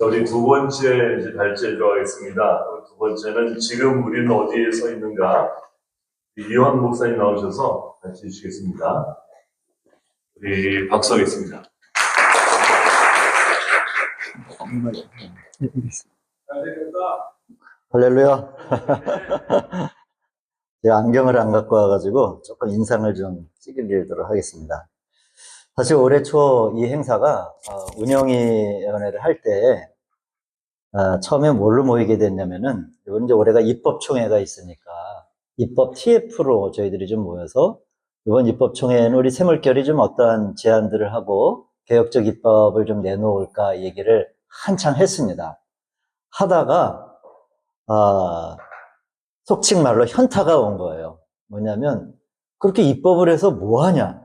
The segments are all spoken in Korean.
우리 두 번째 이제 발제에 들어가겠습니다. 두 번째는 지금 우리는 어디에 서 있는가? 이완 목사님 나오셔서 발제해 주시겠습니다. 우리 박수하겠습니다. 할렐루야. 제가 안경을 안 갖고 와가지고 조금 인상을 좀 찍으도록 하겠습니다. 사실 올해 초 이 행사가 운영위원회를 할 때 처음에 뭘로 모이게 됐냐면은 이번 이제 올해가 입법총회가 있으니까 입법 TF로 저희들이 좀 모여서 이번 입법총회는 우리 새물결이 좀 어떠한 제안들을 하고 개혁적 입법을 좀 내놓을까 얘기를 한창 했습니다. 하다가 속칭 말로 현타가 온 거예요. 뭐냐면 그렇게 입법을 해서 뭐 하냐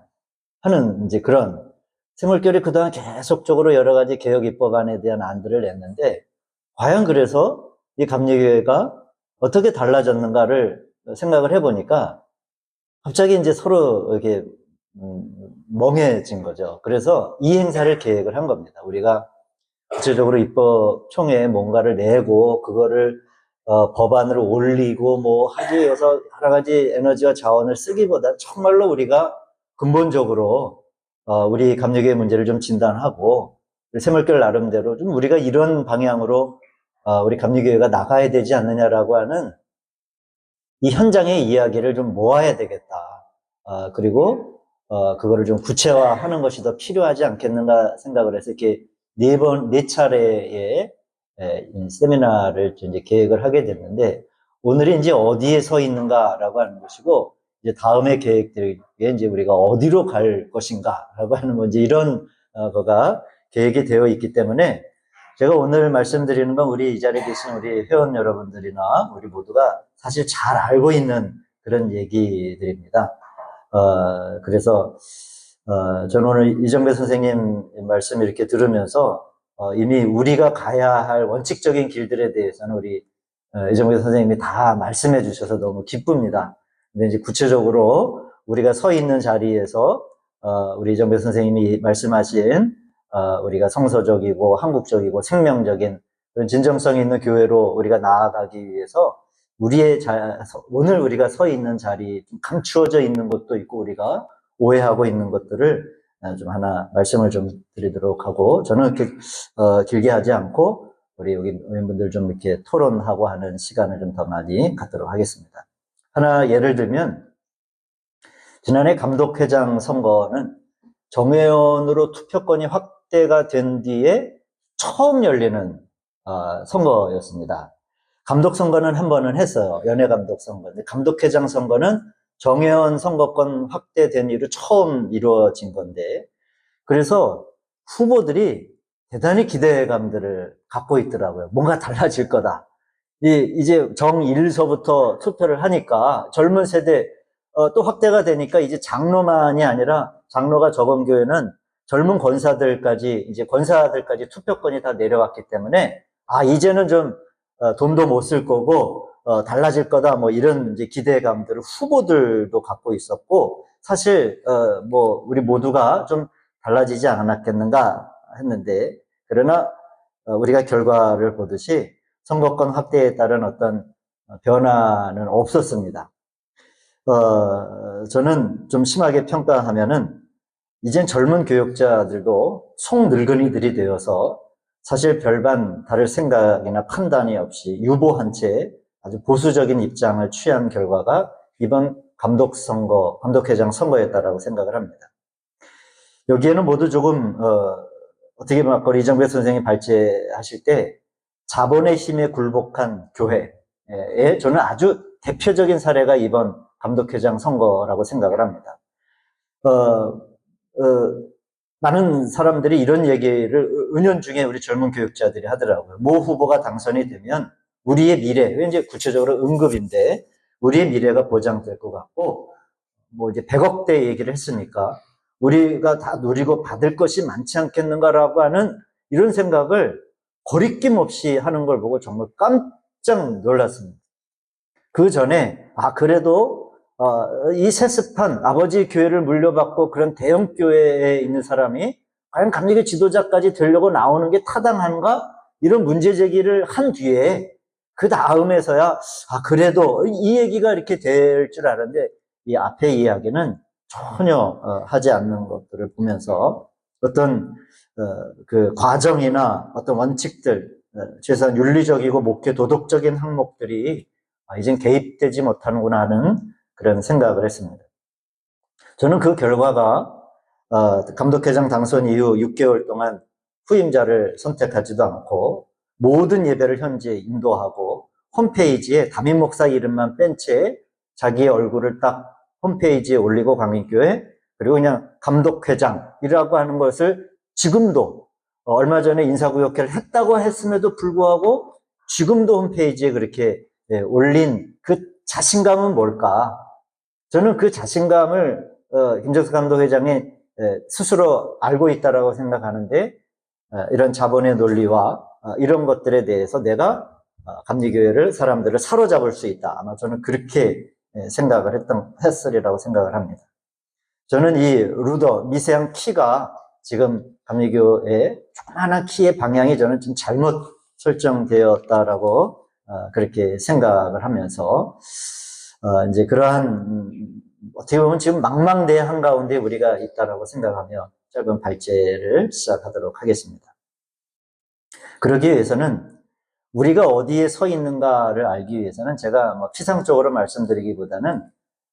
하는 이제 그런 새물결이 그동안 계속적으로 여러 가지 개혁 입법안에 대한 안들을 냈는데 과연 그래서 이 감리교회가 어떻게 달라졌는가를 생각을 해보니까 갑자기 이제 서로 이렇게 멍해진 거죠. 그래서 이 행사를 계획을 한 겁니다. 우리가 구체적으로 입법 총회에 뭔가를 내고 그거를 법안을 올리고 뭐 하기 위해서 여러 가지 에너지와 자원을 쓰기보다 정말로 우리가 근본적으로 우리 감리교회 문제를 좀 진단하고 새물결 나름대로 좀 우리가 이런 방향으로 우리 감리교회가 나가야 되지 않느냐라고 하는 이 현장의 이야기를 좀 모아야 되겠다. 그리고 그거를 좀 구체화하는 것이 더 필요하지 않겠는가 생각을 해서 이렇게 네 차례의 세미나를 이제 계획을 하게 됐는데 오늘이 이제 어디에 서 있는가라고 하는 것이고 이제 다음의 계획들에 이제 우리가 어디로 갈 것인가라고 하는 뭐 이제 이런 거가 계획이 되어 있기 때문에 제가 오늘 말씀드리는 건 우리 이 자리에 계신 우리 회원 여러분들이나 우리 모두가 사실 잘 알고 있는 그런 얘기들입니다. 그래서 저는 오늘 이정배 선생님 말씀 이렇게 들으면서 이미 우리가 가야 할 원칙적인 길들에 대해서는 우리 이정배 선생님이 다 말씀해 주셔서 너무 기쁩니다. 근데 이제 구체적으로 우리가 서 있는 자리에서 우리 이정배 선생님이 말씀하신 우리가 성서적이고 한국적이고 생명적인 그런 진정성 있는 교회로 우리가 나아가기 위해서 오늘 우리가 서 있는 자리 좀 감추어져 있는 것도 있고 우리가 오해하고 있는 것들을 좀 하나 말씀을 좀 드리도록 하고 저는 이렇게 길게 하지 않고 우리 여기 의원분들 좀 이렇게 토론하고 하는 시간을 좀 더 많이 갖도록 하겠습니다. 하나 예를 들면 지난해 감독회장 선거는 정회원으로 투표권이 확대가 된 뒤에 처음 열리는 선거였습니다. 감독 선거는 한 번은 했어요. 연예 감독 선거. 근데 감독회장 선거는 정회원 선거권 확대된 이후 처음 이루어진 건데 그래서 후보들이 대단히 기대감들을 갖고 있더라고요. 뭔가 달라질 거다. 이제 정 1서부터 투표를 하니까 젊은 세대 또 확대가 되니까 이제 장로만이 아니라 장로가 적은 교회는 젊은 권사들까지 이제 권사들까지 투표권이 다 내려왔기 때문에 이제는 좀 돈도 못 쓸 거고 달라질 거다 뭐 이런 이제 기대감들을 후보들도 갖고 있었고 사실 뭐 우리 모두가 좀 달라지지 않았겠는가 했는데 그러나 우리가 결과를 보듯이 선거권 확대에 따른 어떤 변화는 없었습니다. 저는 좀 심하게 평가하면은 이젠 젊은 교역자들도 속늙은이들이 되어서 사실 별반 다를 생각이나 판단이 없이 유보한 채 아주 보수적인 입장을 취한 결과가 이번 감독회장 선거였다라고 생각을 합니다. 여기에는 모두 조금 어떻게 보면 아까 이정배 선생님이 발제하실 때 자본의 힘에 굴복한 교회에 저는 아주 대표적인 사례가 이번 감독회장 선거라고 생각을 합니다. 많은 사람들이 이런 얘기를 은연중에 우리 젊은 교육자들이 하더라고요. 모 후보가 당선이 되면 우리의 미래, 이제 구체적으로 응급인데 우리의 미래가 보장될 것 같고 뭐 이제 100억대 얘기를 했으니까 우리가 다 누리고 받을 것이 많지 않겠는가라고 하는 이런 생각을 거리낌 없이 하는 걸 보고 정말 깜짝 놀랐습니다. 그 전에 그래도 이 세습한 아버지 교회를 물려받고 그런 대형 교회에 있는 사람이 과연 감리교 지도자까지 되려고 나오는 게 타당한가? 이런 문제 제기를 한 뒤에 그 다음에서야 그래도 이 얘기가 이렇게 될 줄 알았는데 이 앞에 이야기는 전혀 하지 않는 것들을 보면서 어떤 그 과정이나 어떤 원칙들, 최소한 윤리적이고 목회 도덕적인 항목들이 이젠 개입되지 못하는구나 하는 그런 생각을 했습니다. 저는 그 결과가 감독회장 당선 이후 6개월 동안 후임자를 선택하지도 않고 모든 예배를 현지에 인도하고 홈페이지에 담임 목사 이름만 뺀 채 자기의 얼굴을 딱 홈페이지에 올리고 광인교회 그리고 그냥 감독회장이라고 하는 것을 지금도 얼마 전에 인사구역회를 했다고 했음에도 불구하고 지금도 홈페이지에 그렇게 올린 그 자신감은 뭘까? 저는 그 자신감을 김정수 감독회장이 스스로 알고 있다라고 생각하는데 이런 자본의 논리와 이런 것들에 대해서 내가 감리교회를 사람들을 사로잡을 수 있다. 아마 저는 그렇게 생각을 했으리라고 생각을 합니다. 저는 이 루더 미세한 키가 지금 감리교회의 조그마한 키의 방향이 저는 좀 잘못 설정되었다라고 그렇게 생각을 하면서 이제 그러한 어떻게 보면 지금 망망대해 한가운데 우리가 있다라고 생각하며 짧은 발제를 시작하도록 하겠습니다. 그러기 위해서는 우리가 어디에 서 있는가를 알기 위해서는 제가 뭐 피상적으로 말씀드리기보다는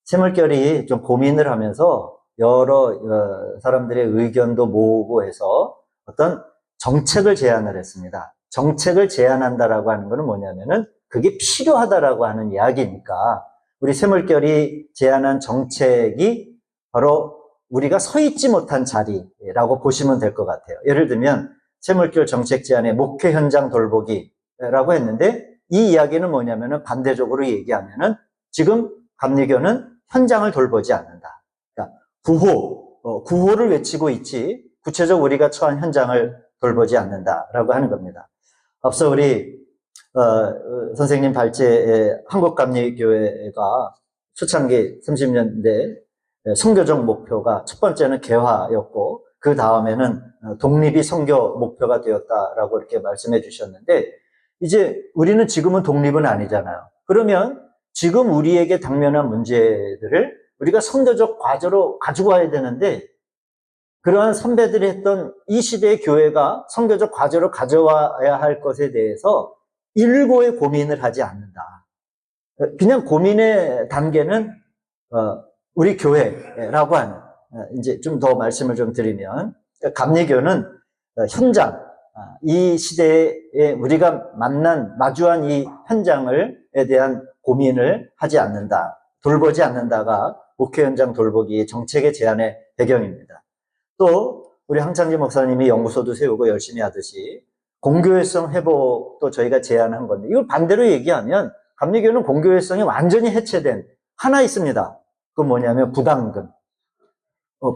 새물결이 좀 고민을 하면서 여러 사람들의 의견도 모으고 해서 어떤 정책을 제안을 했습니다. 정책을 제안한다라고 하는 것은 뭐냐면은 그게 필요하다라고 하는 이야기니까 우리 새물결이 제안한 정책이 바로 우리가 서 있지 못한 자리라고 보시면 될 것 같아요. 예를 들면 새물결 정책 제안에 목회 현장 돌보기라고 했는데 이 이야기는 뭐냐면은 반대적으로 얘기하면은 지금 감리교는 현장을 돌보지 않는다. 그러니까 구호를 외치고 있지 구체적으로 우리가 처한 현장을 돌보지 않는다라고 하는 겁니다. 앞서 우리 선생님 발제에 한국감리교회가 초창기 30년대 선교적 목표가 첫 번째는 개화였고 그 다음에는 독립이 선교 목표가 되었다라고 이렇게 말씀해 주셨는데 이제 우리는 지금은 독립은 아니잖아요. 그러면 지금 우리에게 당면한 문제들을 우리가 선교적 과제로 가지고 와야 되는데 그러한 선배들이 했던 이 시대의 교회가 선교적 과제로 가져와야 할 것에 대해서 일고의 고민을 하지 않는다. 그냥 고민의 단계는 우리 교회라고 하는 이제 좀 더 말씀을 좀 드리면 감리교는 현장 이 시대에 우리가 마주한 이 현장에 대한 고민을 하지 않는다. 돌보지 않는다가 목회 현장 돌보기 정책의 제안의 배경입니다. 또 우리 황창진 목사님이 연구소도 세우고 열심히 하듯이 공교회성 회복도 저희가 제안한 건데 이걸 반대로 얘기하면 감리교는 공교회성이 완전히 해체된 하나 있습니다. 그건 뭐냐면 부담금.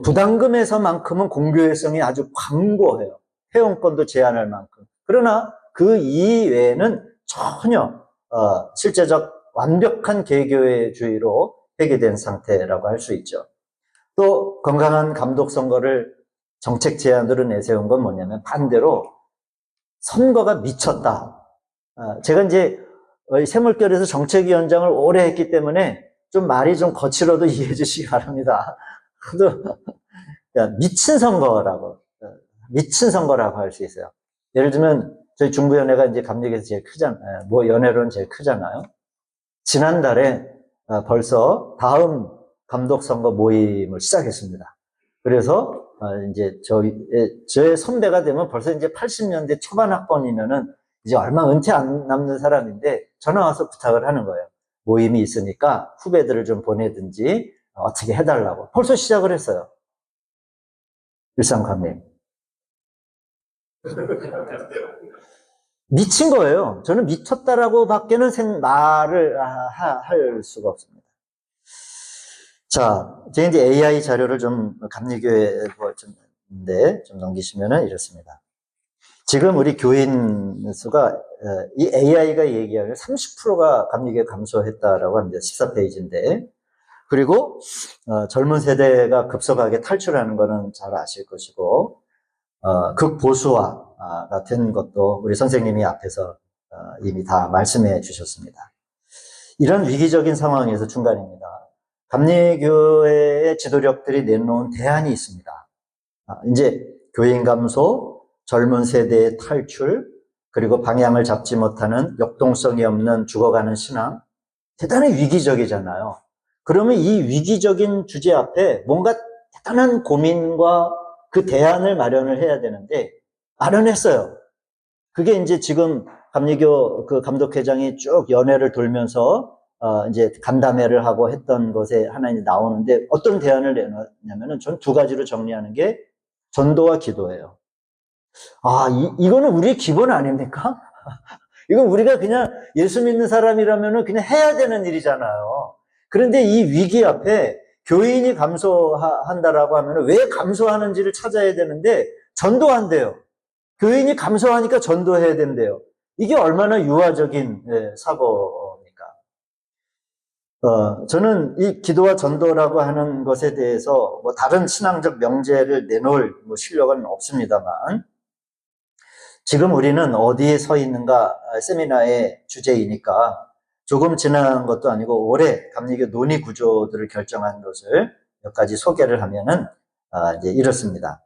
부담금에서만큼은 공교회성이 아주 광고해요. 회원권도 제한할 만큼. 그러나 그 이외에는 전혀 실제적 완벽한 개교회주의로 회귀된 상태라고 할 수 있죠. 또 건강한 감독 선거를 정책 제안으로 내세운 건 뭐냐면 반대로 선거가 미쳤다. 제가 이제 새물결에서 정책위원장을 오래 했기 때문에 좀 말이 좀 거칠어도 이해해 주시기 바랍니다. 미친 선거라고 할 수 있어요. 예를 들면 저희 중부연회가 이제 감리교에서 제일 크잖아요. 뭐 연회로는 제일 크잖아요. 지난달에 벌써 다음 감독 선거 모임을 시작했습니다. 그래서 이제 저의 선배가 되면 벌써 이제 80년대 초반 학번이면은 이제 얼마 은퇴 안 남는 사람인데 전화 와서 부탁을 하는 거예요. 모임이 있으니까 후배들을 좀 보내든지 어떻게 해달라고. 벌써 시작을 했어요. 일상감리. 미친 거예요. 저는 미쳤다라고 밖에는 말을 할 수가 없습니다. 자, 제가 이제 AI 자료를 좀 감리교회에 좀 넘기시면은 이렇습니다. 지금 우리 교인 수가 이 AI가 얘기하는 30%가 감리교회 감소했다라고 합니다. 14페이지인데. 그리고 젊은 세대가 급속하게 탈출하는 거는 잘 아실 것이고 극보수와 된 것도 우리 선생님이 앞에서 이미 다 말씀해 주셨습니다. 이런 위기적인 상황에서 중간입니다. 감리교회의 지도력들이 내놓은 대안이 있습니다. 이제 교인 감소, 젊은 세대의 탈출, 그리고 방향을 잡지 못하는 역동성이 없는 죽어가는 신앙, 대단히 위기적이잖아요. 그러면 이 위기적인 주제 앞에 뭔가 대단한 고민과 그 대안을 마련을 해야 되는데 마련했어요. 그게 이제 지금 감리교 그 감독회장이 쭉 연회를 돌면서 이제 간담회를 하고 했던 것에 하나 이제 나오는데 어떤 대안을 내놓냐면은 전 두 가지로 정리하는 게 전도와 기도예요. 이거는 우리의 기본 아닙니까? 이건 우리가 그냥 예수 믿는 사람이라면은 그냥 해야 되는 일이잖아요. 그런데 이 위기 앞에 교인이 감소한다라고 하면은 왜 감소하는지를 찾아야 되는데 전도한대요. 교인이 감소하니까 전도해야 된대요. 이게 얼마나 유아적인 사고입니까? 저는 이 기도와 전도라고 하는 것에 대해서 뭐 다른 신앙적 명제를 내놓을 뭐 실력은 없습니다만 지금 우리는 어디에 서 있는가 세미나의 주제이니까 조금 지난 것도 아니고 올해 감리교 논의 구조들을 결정한 것을 몇 가지 소개를 하면은 이제 이렇습니다.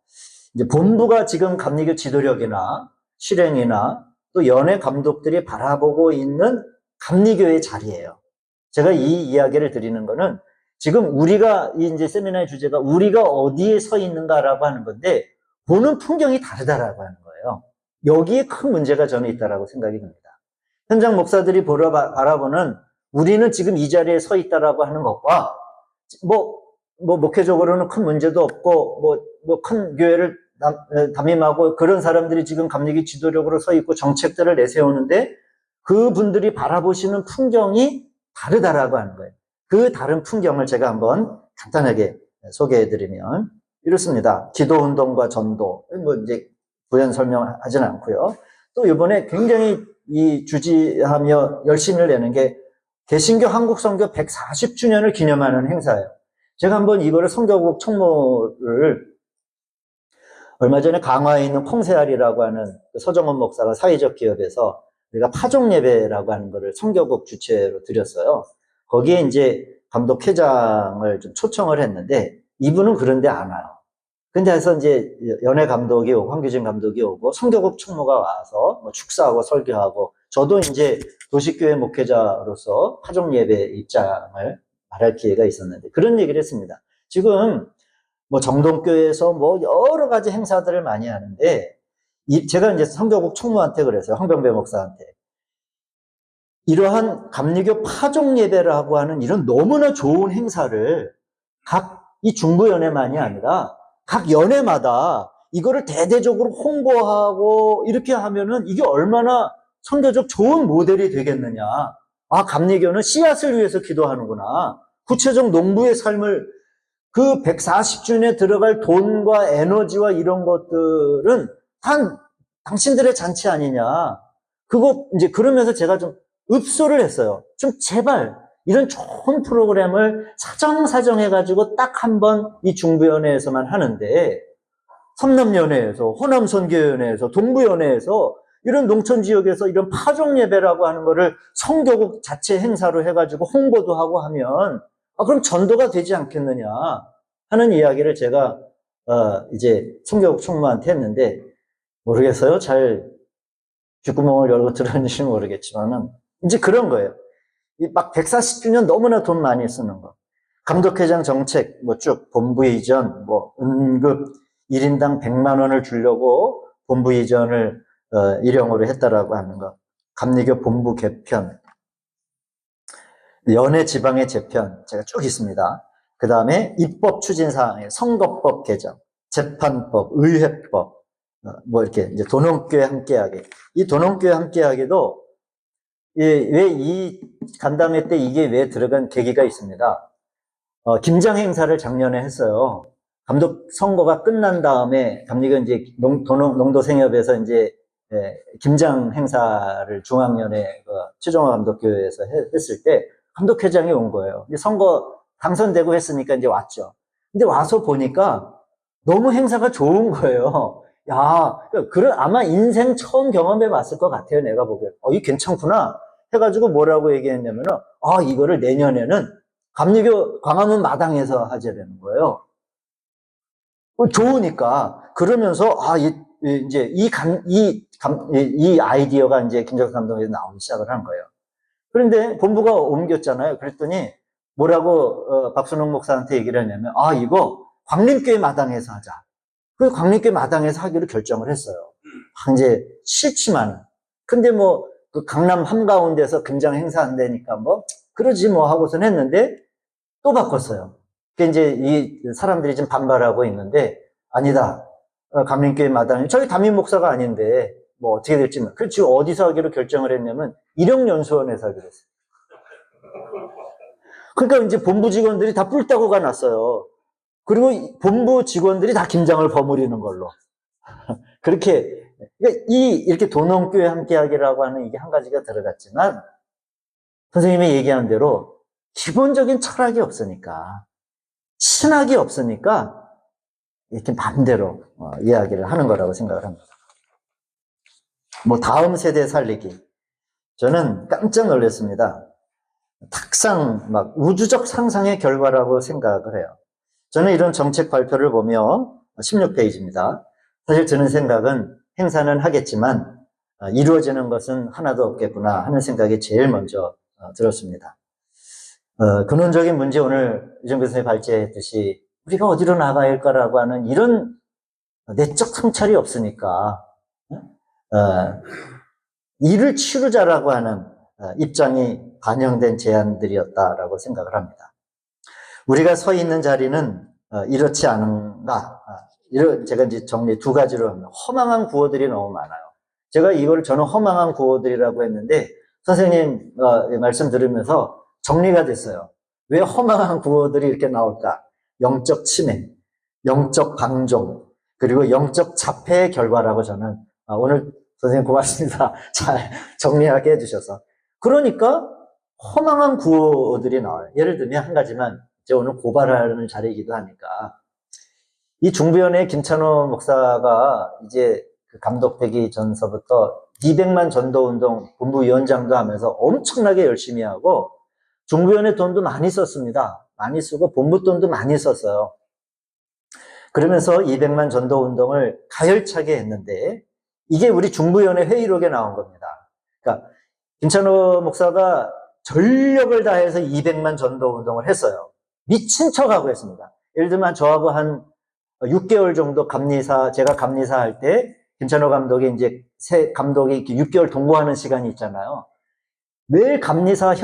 이제 본부가 지금 감리교 지도력이나 실행이나 또 연회 감독들이 바라보고 있는 감리교의 자리예요. 제가 이 이야기를 드리는 거는 지금 우리가 이제 세미나의 주제가 우리가 어디에 서 있는가라고 하는 건데 보는 풍경이 다르다라고 하는 거예요. 여기에 큰 문제가 저는 있다라고 생각이 듭니다. 현장 목사들이 바라보는 우리는 지금 이 자리에 서 있다라고 하는 것과 뭐 목회적으로는 큰 문제도 없고 뭐 큰 교회를 담임하고 그런 사람들이 지금 감리교 지도력으로 서 있고 정책들을 내세우는데 그분들이 바라보시는 풍경이 다르다라고 하는 거예요. 그 다른 풍경을 제가 한번 간단하게 소개해드리면 이렇습니다. 기도운동과 전도 뭐 이제 부연 설명하지는 않고요. 또 이번에 굉장히 이 주지하며 열심을 내는 게 개신교 한국선교 140주년을 기념하는 행사예요. 제가 한번 이거를 선교국 총무를 얼마 전에 강화에 있는 콩세알이라고 하는 서정원 목사가 사회적 기업에서 우리가 파종예배라고 하는 거를 선교국 주최로 드렸어요. 거기에 이제 감독회장을 좀 초청을 했는데 이분은 그런데 안 와요. 근데 해서 이제 연예 감독이 오고 황규진 감독이 오고 선교국 총무가 와서 뭐 축사하고 설교하고 저도 이제 도시교회 목회자로서 파종예배 입장을 말할 기회가 있었는데 그런 얘기를 했습니다. 지금 뭐 정동교회에서 뭐 여러 가지 행사들을 많이 하는데 제가 이제 선교국 총무한테 그랬어요. 황병배 목사한테. 이러한 감리교 파종예배라고 하는 이런 너무나 좋은 행사를 각 이 중부연회만이 아니라 각 연회마다 이거를 대대적으로 홍보하고 이렇게 하면은 이게 얼마나 선교적 좋은 모델이 되겠느냐. 감리교는 씨앗을 위해서 기도하는구나. 구체적 농부의 삶을 그 140주년에 들어갈 돈과 에너지와 이런 것들은 당신들의 잔치 아니냐. 그거 이제 그러면서 제가 좀 읍소를 했어요. 좀 제발 이런 좋은 프로그램을 사정해가지고 딱 한 번 이 중부연회에서만 하는데 섬남연회에서, 호남선교연회에서, 동부연회에서 이런 농촌지역에서 이런 파종예배라고 하는 거를 선교국 자체 행사로 해가지고 홍보도 하고 하면 그럼 전도가 되지 않겠느냐 하는 이야기를 제가 이제 선교국 총무한테 했는데 모르겠어요. 잘 귓구멍을 열고 들었는지 모르겠지만은 이제 그런 거예요. 막 140주년 너무나 돈 많이 쓰는 거. 감독회장 정책 뭐 쭉 본부 이전 뭐 응급 1인당 100만 원을 주려고 본부 이전을 일형으로 했다라고 하는 거. 감리교 본부 개편. 연해 지방의 재편 제가 쭉 있습니다. 그 다음에 입법 추진 사항에 선거법 개정, 재판법, 의회법 뭐 이렇게 이제 도농교회 함께하게. 이 도농교회 함께하게도 왜 이 간담회 때 이게 왜 들어간 계기가 있습니다. 김장 행사를 작년에 했어요. 감독 선거가 끝난 다음에 감리교 이제 농도생협에서 이제 김장 행사를 중앙연회 최종화 감독교회에서 했을 때 감독회장이 온 거예요. 선거 당선되고 했으니까 이제 왔죠. 근데 와서 보니까 너무 행사가 좋은 거예요. 아마 인생 처음 경험해 봤을 것 같아요, 내가 보기엔. 이게 괜찮구나. 해가지고 뭐라고 얘기했냐면은, 이거를 내년에는 감리교 광화문 마당에서 하자는 거예요. 좋으니까. 그러면서, 이 아이디어가 이제 김정수 감독에서 나오기 시작을 한 거예요. 그런데 본부가 옮겼잖아요. 그랬더니 뭐라고 박순홍 목사한테 얘기를 했냐면, 이거 광림교회 마당에서 하자. 그 광림교회 마당에서 하기로 결정을 했어요. 이제 싫지만. 근데 그 강남 한가운데서 금장 행사 안 되니까 그러지 하고선 했는데 또 바꿨어요. 그러니까 이제 이 사람들이 지금 반발하고 있는데, 아니다. 감림교회 마당에, 저희 담임 목사가 아닌데, 어떻게 될지, 그래서 지금 어디서 하기로 결정을 했냐면, 일용연수원에서 하기로 했어요. 그러니까 이제 본부 직원들이 다 뿔따구가 났어요. 그리고 본부 직원들이 다 김장을 버무리는 걸로. 그렇게, 그러니까 이렇게 도농교회 함께하기라고 하는 이게 한 가지가 들어갔지만, 선생님이 얘기한 대로, 기본적인 철학이 없으니까, 신학이 없으니까, 이렇게 맘대로 이야기를 하는 거라고 생각을 합니다. 다음 세대 살리기. 저는 깜짝 놀랐습니다. 탁상, 우주적 상상의 결과라고 생각을 해요. 저는 이런 정책 발표를 보며 16페이지입니다. 사실 드는 생각은 행사는 하겠지만 이루어지는 것은 하나도 없겠구나 하는 생각이 제일 먼저 들었습니다. 근원적인 문제 오늘 이정근 선생님이 발제했듯이 우리가 어디로 나가야 할까라고 하는 이런 내적 성찰이 없으니까 이를 치르자라고 하는 입장이 반영된 제안들이었다라고 생각을 합니다. 우리가 서 있는 자리는 이렇지 않은가? 제가 이제 정리 두 가지로 합니다. 허망한 구호들이 너무 많아요. 제가 이걸 저는 허망한 구호들이라고 했는데 선생님 말씀 들으면서 정리가 됐어요. 왜 허망한 구호들이 이렇게 나올까? 영적 침해, 영적 방종, 그리고 영적 자폐의 결과라고 저는 오늘 선생님 고맙습니다. 잘 정리하게 해주셔서. 그러니까 허망한 구호들이 나와요. 예를 들면 한 가지만 제가 오늘 고발하는 자리이기도 하니까 이 중부연의 김찬호 목사가 이제 그 감독되기 전서부터 200만 전도운동 본부위원장도 하면서 엄청나게 열심히 하고 중부연의 돈도 많이 썼습니다. 많이 쓰고 본부 돈도 많이 썼어요. 그러면서 200만 전도운동을 가열차게 했는데 이게 우리 중부연의 회의록에 나온 겁니다. 그러니까 김찬호 목사가 전력을 다해서 200만 전도운동을 했어요. 미친 척하고 했습니다. 예를 들면 저하고 한 6개월 정도 제가 감리사 할 때 김찬호 감독이 이제 새 감독이 이렇게 6개월 동거하는 시간이 있잖아요. 매일 감리사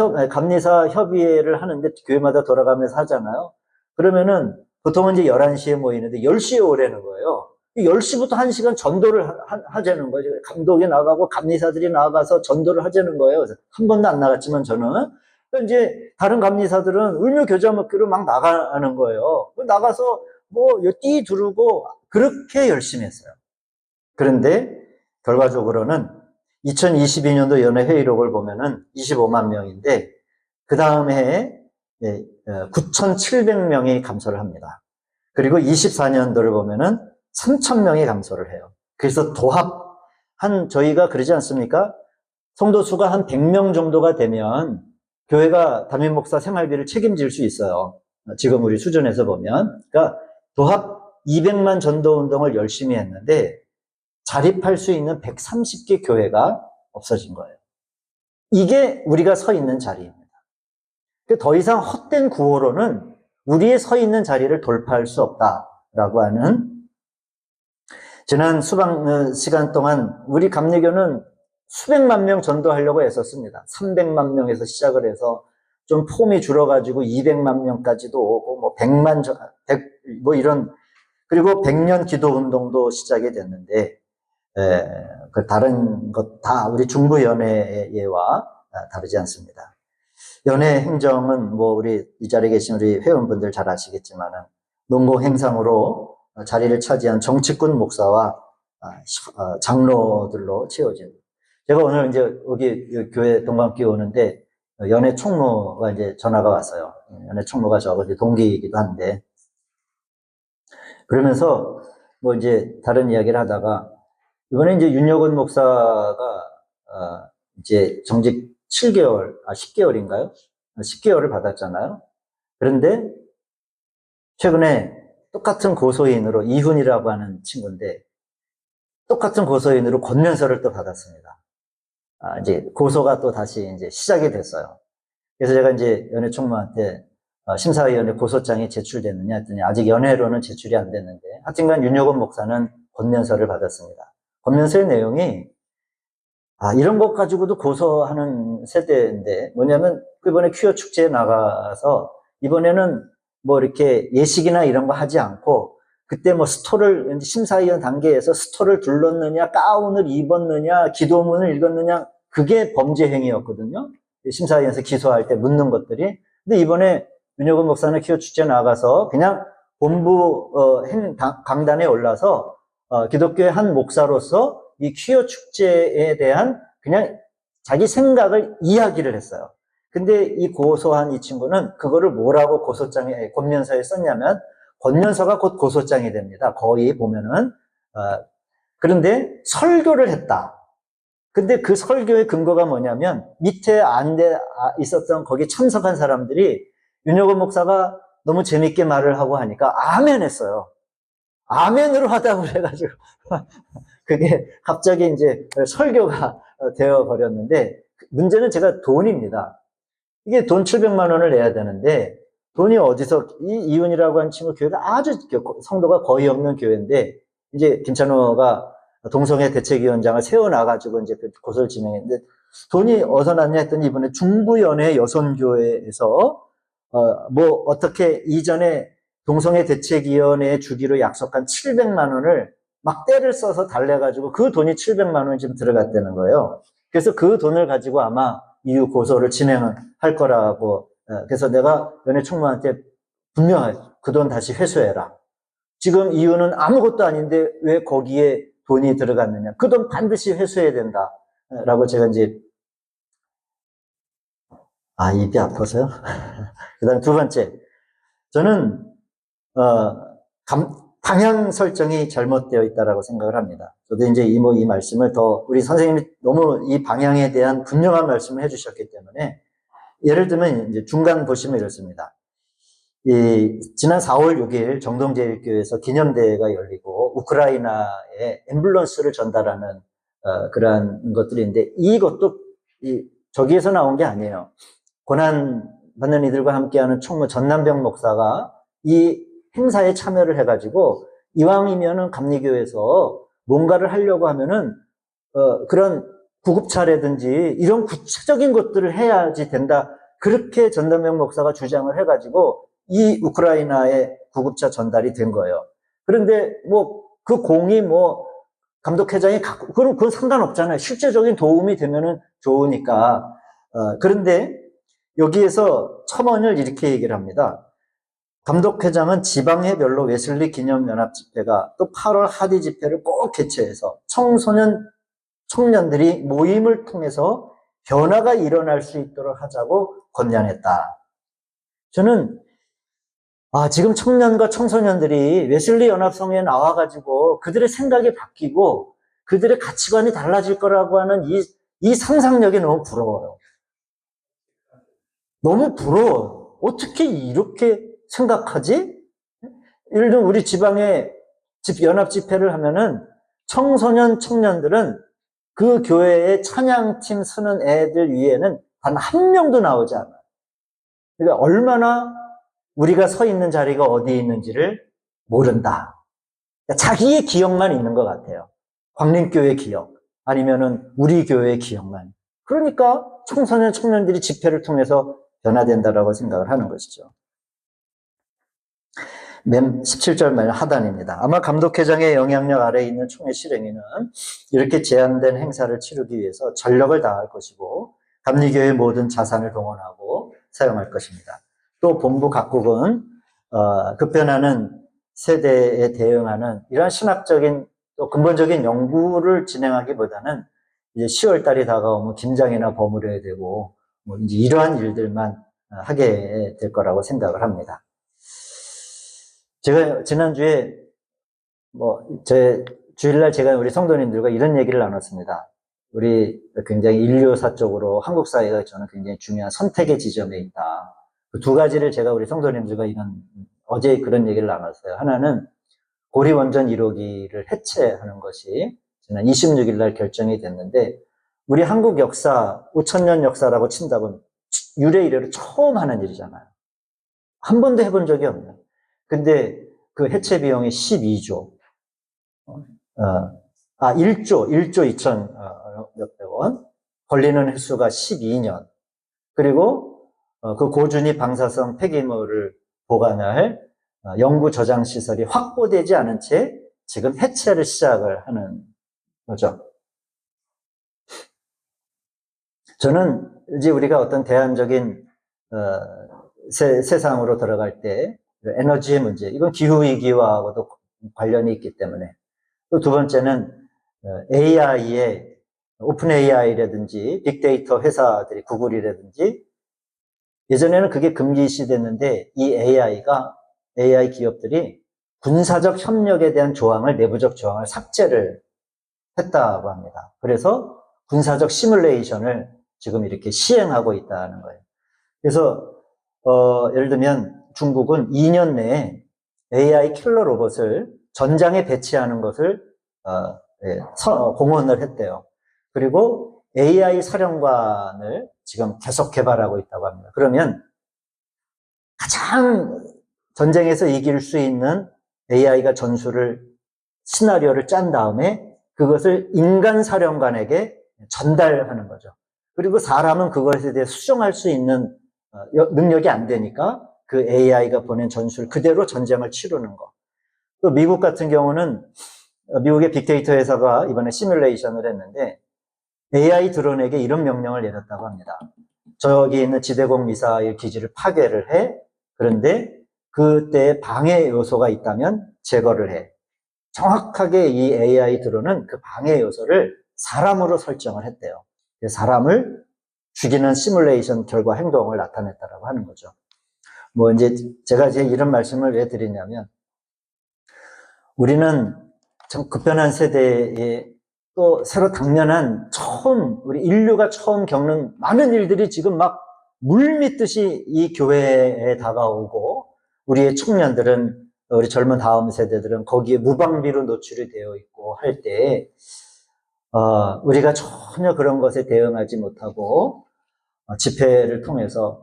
협의회를 하는데 교회마다 돌아가면서 하잖아요. 그러면은 보통은 이제 11시에 모이는데 10시에 오라는 거예요. 10시부터 1시간 전도를 하자는 거죠. 감독이 나가고 감리사들이 나가서 전도를 하자는 거예요. 그래서 한 번도 안 나갔지만 저는. 이제 다른 감리사들은 울며 겨자 먹기로 막 나가는 거예요. 나가서 띠 두르고 그렇게 열심히 했어요. 그런데 결과적으로는 2022년도 연회 회의록을 보면은 25만 명인데 그 다음 해에 9,700명이 감소를 합니다. 그리고 24년도를 보면은 3,000명이 감소를 해요. 그래서 저희가 그러지 않습니까? 성도 수가 한 100명 정도가 되면 교회가 담임 목사 생활비를 책임질 수 있어요. 지금 우리 수준에서 보면. 그러니까 도합 200만 전도 운동을 열심히 했는데 자립할 수 있는 130개 교회가 없어진 거예요. 이게 우리가 서 있는 자리입니다. 더 이상 헛된 구호로는 우리의 서 있는 자리를 돌파할 수 없다라고 하는 지난 수방 시간 동안 우리 감리교는 수백만 명 전도하려고 애썼습니다. 300만 명에서 시작을 해서 좀 폼이 줄어가지고 200만 명까지도 오고 100만 이런 그리고 100년 기도 운동도 시작이 됐는데 그 다른 것 다 우리 중부연회의 예와 다르지 않습니다. 연회 행정은 우리 이 자리에 계신 우리 회원분들 잘 아시겠지만은 농공 행상으로 자리를 차지한 정치꾼 목사와 장로들로 채워진. 제가 오늘 이제 여기 교회 동방교회 오는데 연회 총무가 이제 전화가 왔어요. 연회 총무가 저하고 이제 동기이기도 한데 그러면서 뭐 이제 다른 이야기를 하다가 이번에 이제 윤여건 목사가 이제 정직 7개월, 10개월인가요? 10개월을 받았잖아요. 그런데 최근에 똑같은 고소인으로 이훈이라고 하는 친구인데 똑같은 고소인으로 권면서를 또 받았습니다. 이제 고소가 또 다시 이제 시작이 됐어요. 그래서 제가 이제 연회총무한테 심사위원회 고소장이 제출됐느냐 했더니 아직 연회로는 제출이 안 됐는데 하여튼간 윤여건 목사는 권면서를 받았습니다. 권면서의 내용이 이런 것 가지고도 고소하는 세대인데 뭐냐면 이번에 퀴어 축제에 나가서 이번에는 뭐 이렇게 예식이나 이런 거 하지 않고 그때 뭐 스토를 심사위원 단계에서 스토를 둘렀느냐 가운을 입었느냐 기도문을 읽었느냐 그게 범죄 행위였거든요. 심사위원에서 기소할 때 묻는 것들이. 근데 이번에 윤여건 목사는 퀴어 축제에 나가서 그냥 본부 강단에 올라서 기독교의 한 목사로서 이 퀴어 축제에 대한 그냥 자기 생각을 이야기를 했어요. 근데 이 고소한 이 친구는 그거를 뭐라고 권면서에 썼냐면 권면서가 곧 고소장이 됩니다. 거의 보면은 그런데 설교를 했다. 근데 그 설교의 근거가 뭐냐면 밑에 있었던 거기 참석한 사람들이 윤여건 목사가 너무 재밌게 말을 하고 하니까 아멘 했어요. 아멘으로 하다고 그래가지고 그게 갑자기 이제 설교가 되어버렸는데 문제는 제가 돈입니다. 이게 돈 700만 원을 내야 되는데 돈이 어디서 이윤이라고 하는 친구 교회가 아주 성도가 거의 없는 교회인데 이제 김찬호가 동성애 대책위원장을 세워놔가지고 이제 그 고소를 진행했는데 돈이 어디서 났냐 했더니 이번에 중부연회 여선교회에서 뭐 어떻게 이전에 동성애 대책위원회에 주기로 약속한 700만 원을 막 떼를 써서 달래가지고 그 돈이 700만 원이 지금 들어갔다는 거예요. 그래서 그 돈을 가지고 아마 이후 고소를 진행할 거라고. 그래서 내가 연회 총무한테 분명하게 그 돈 다시 회수해라. 지금 이유는 아무것도 아닌데 왜 거기에 돈이 들어갔느냐. 그 돈 반드시 회수해야 된다. 라고 제가 이제 입이 아파서요. 그 다음 두 번째. 저는 방향 설정이 잘못되어 있다라고 생각을 합니다. 저도 이제 이 말씀을 더 우리 선생님이 너무 이 방향에 대한 분명한 말씀을 해주셨기 때문에 예를 들면 이제 중간 보시면 이렇습니다. 지난 4월 6일 정동제일교회에서 기념대회가 열리고 우크라이나에 앰뷸런스를 전달하는 그러한 것들인데 이것도 저기에서 나온 게 아니에요. 고난 받는 이들과 함께하는 총무 전남병 목사가 이 행사에 참여를 해가지고 이왕이면은 감리교에서 뭔가를 하려고 하면은 그런 구급차라든지 이런 구체적인 것들을 해야지 된다. 그렇게 전남병 목사가 주장을 해가지고 이 우크라이나의 구급차 전달이 된 거예요. 그런데 뭐 그 공이 뭐 감독회장이 갖고 그건 상관없잖아요. 실제적인 도움이 되면은 좋으니까. 그런데 여기에서 첨언을 이렇게 얘기를 합니다. 감독회장은 지방회별로 웨슬리 기념연합 집회가 또 8월 하디 집회를 꼭 개최해서 청년들이 모임을 통해서 변화가 일어날 수 있도록 하자고 권장했다. 저는 지금 청년과 청소년들이 웨슬리 연합성에 나와가지고 그들의 생각이 바뀌고 그들의 가치관이 달라질 거라고 하는 이 상상력이 너무 부러워요. 너무 부러워. 어떻게 이렇게 생각하지? 예를 들면 우리 지방에 연합 집회를 하면은 청년들은 그 교회의 찬양팀 쓰는 애들 위에는 단 한 명도 나오지 않아요. 그러니까 얼마나 우리가 서 있는 자리가 어디에 있는지를 모른다. 그러니까 자기의 기억만 있는 것 같아요. 광림교회 기억, 아니면은 우리 교회의 기억만. 그러니까 청년들이 집회를 통해서 변화된다라고 생각을 하는 것이죠. 17절 말 하단입니다. 아마 감독회장의 영향력 아래에 있는 총회 실행위는 이렇게 제한된 행사를 치르기 위해서 전력을 다할 것이고 감리교회의 모든 자산을 동원하고 사용할 것입니다. 또 본부 각국은 급변하는 세대에 대응하는 이러한 신학적인 또 근본적인 연구를 진행하기보다는 이제 10월 달이 다가오면 김장이나 버무려야 되고 뭐 이제 이러한 일들만 하게 될 거라고 생각을 합니다. 제가 지난주에 제 주일날 제가 우리 성도님들과 이런 얘기를 나눴습니다. 우리 굉장히 인류사 쪽으로 한국 사회가 저는 굉장히 중요한 선택의 지점에 있다. 그 두 가지를 제가 우리 성도님들과 어제 그런 얘기를 나눴어요. 하나는 고리 원전 1호기를 해체하는 것이 지난 26일 날 결정이 됐는데, 우리 한국 역사, 5,000년 역사라고 친다고 유래 이래로 처음 하는 일이잖아요. 한 번도 해본 적이 없네요. 근데 그 해체 비용이 12조. 1조 2천 몇백 원. 걸리는 횟수가 12년. 그리고 그 고준위 방사성 폐기물을 보관할 영구 저장 시설이 확보되지 않은 채 지금 해체를 시작을 하는 거죠. 저는 이제 우리가 어떤 대안적인 세상으로 들어갈 때 에너지의 문제, 이건 기후위기와도 관련이 있기 때문에, 또 두 번째는 AI의 오픈 AI라든지 빅데이터 회사들이 구글이라든지, 예전에는 그게 금기시됐는데 이 AI 기업들이 군사적 협력에 대한 조항을, 내부적 조항을 삭제를 했다고 합니다. 그래서 군사적 시뮬레이션을 지금 이렇게 시행하고 있다는 거예요. 그래서 예를 들면 중국은 2년 내에 AI 킬러 로봇을 전장에 배치하는 것을 공언을 했대요. 그리고 AI 사령관을 지금 계속 개발하고 있다고 합니다. 그러면 가장 전쟁에서 이길 수 있는 AI가 시나리오를 짠 다음에 그것을 인간 사령관에게 전달하는 거죠. 그리고 사람은 그것에 대해 수정할 수 있는 능력이 안 되니까 그 AI가 보낸 전술 그대로 전쟁을 치르는 거. 또 미국 같은 경우는 미국의 빅데이터 회사가 이번에 시뮬레이션을 했는데 AI 드론에게 이런 명령을 내렸다고 합니다. 저기 있는 지대공 미사일 기지를 파괴를 해. 그런데 그때 방해 요소가 있다면 제거를 해. 정확하게 이 AI 드론은 그 방해 요소를 사람으로 설정을 했대요. 사람을 죽이는 시뮬레이션 결과 행동을 나타냈다라고 하는 거죠. 이제 제가 이런 말씀을 왜 드리냐면, 우리는 참 급변한 세대에 또 새로 당면한 우리 인류가 처음 겪는 많은 일들이 지금 막 물밀듯이 이 교회에 다가오고, 우리의 청년들은, 우리 젊은 다음 세대들은 거기에 무방비로 노출이 되어 있고 할 때, 우리가 전혀 그런 것에 대응하지 못하고, 집회를 통해서,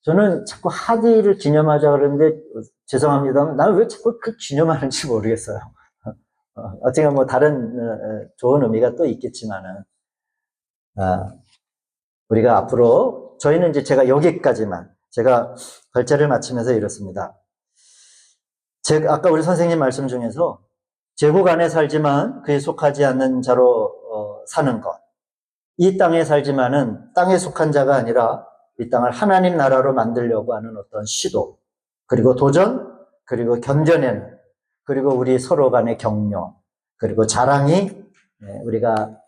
저는 자꾸 하디를 기념하자 그러는데, 죄송합니다만, 나는 왜 자꾸 그 기념하는지 모르겠어요. 어쨌든 다른 좋은 의미가 또 있겠지만은, 우리가 앞으로, 저희는 이제 제가 여기까지만, 제가 발제를 마치면서 이렇습니다. 아까 우리 선생님 말씀 중에서 제국 안에 살지만 그에 속하지 않는 자로 사는 것. 이 땅에 살지만은 땅에 속한 자가 아니라 이 땅을 하나님 나라로 만들려고 하는 어떤 시도, 그리고 도전, 그리고 견뎌내는, 그리고 우리 서로 간의 격려, 그리고 자랑이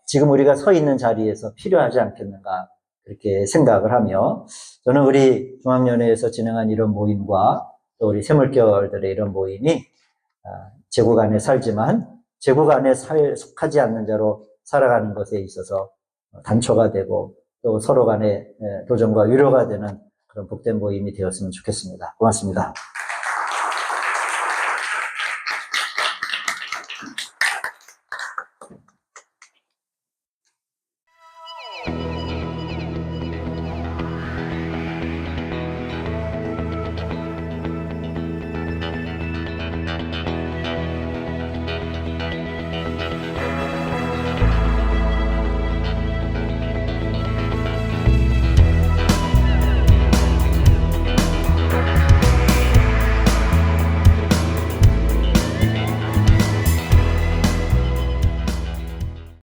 지금 우리가 서 있는 자리에서 필요하지 않겠는가, 그렇게 생각을 하며, 저는 우리 중앙연회에서 진행한 이런 모임과 또 우리 새물결들의 이런 모임이 제국 안에 살지만 제국 안에 속하지 않는 자로 살아가는 것에 있어서 단초가 되고 또 서로 간의 도전과 위로가 되는 그런 복된 모임이 되었으면 좋겠습니다. 고맙습니다.